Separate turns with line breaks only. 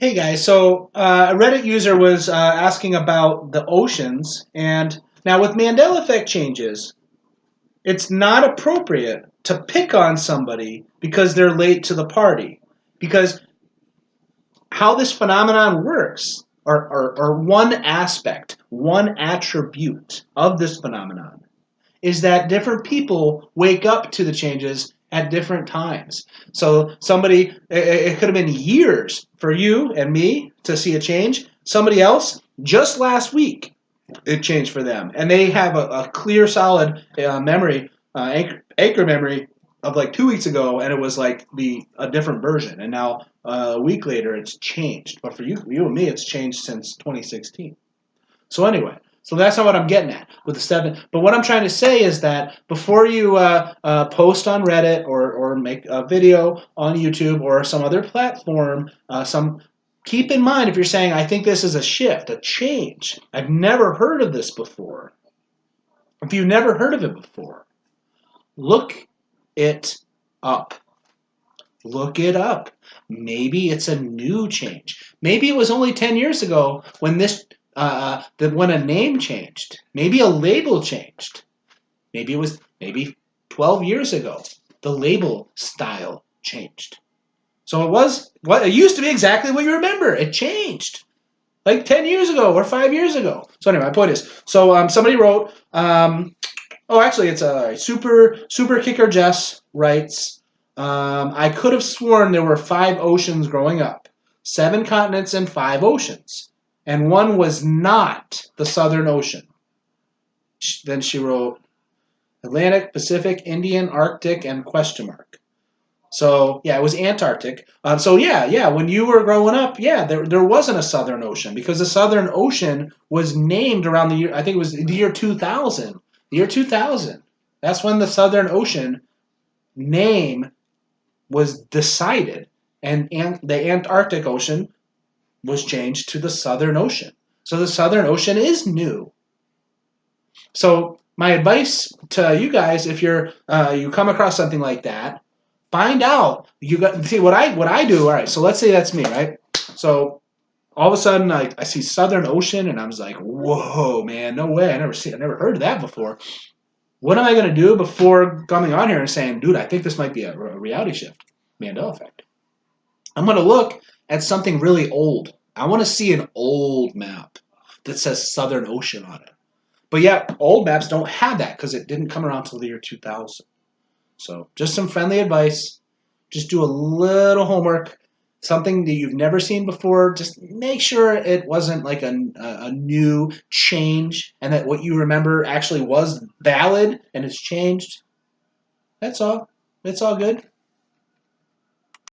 Hey guys, so a Reddit user was asking about the oceans, and now with Mandela effect changes, it's not appropriate to pick on somebody because they're late to the party. Because how this phenomenon works, or one aspect, one attribute of this phenomenon, is that different people wake up to the changes at different times. So it could have been years for you and me to see a change. Somebody else, just last week, it changed for them. And they have a clear, solid memory, anchor memory of like 2 weeks ago, and it was like a different version. And now a week later, it's changed. But for you and me, it's changed since 2016. So anyway, so that's not what I'm getting at with the 7. But what I'm trying to say is that before you post on Reddit or make a video on YouTube or some other platform, keep in mind if you're saying, I think this is a shift, a change. I've never heard of this before. If you've never heard of it before, look it up. Look it up. Maybe it's a new change. Maybe it was only 10 years ago when when a name changed. Maybe a label changed. Maybe 12 years ago the label style changed. So it used to be exactly what you remember. It changed like 10 years ago or 5 years ago. So anyway, my point is, somebody wrote, actually it's a super kicker Jess writes, I could have sworn there were 5 oceans growing up, 7 continents and 5 oceans, and one was not the Southern Ocean. Then she wrote Atlantic, Pacific, Indian, Arctic, and question mark. So yeah, it was Antarctic. When you were growing up, there wasn't a Southern Ocean because the Southern Ocean was named around the year, I think it was the year 2000. The year 2000. That's when the Southern Ocean name was decided, and the Antarctic Ocean was changed to the Southern Ocean. So the Southern Ocean is new. So my advice to you guys, if you come across something like that, find out. See what I do. All right. So let's say that's me, right? So all of a sudden I see Southern Ocean, and I was like, whoa, man, no way! I never heard of that before. What am I going to do before coming on here and saying, dude, I think this might be a reality shift, Mandela effect? I'm going to look at something really old. I want to see an old map that says Southern Ocean on it. But yeah, old maps don't have that because it didn't come around until the year 2000. So just some friendly advice. Just do a little homework. Something that you've never seen before. Just make sure it wasn't like a new change and that what you remember actually was valid and it's changed. That's all. It's all good.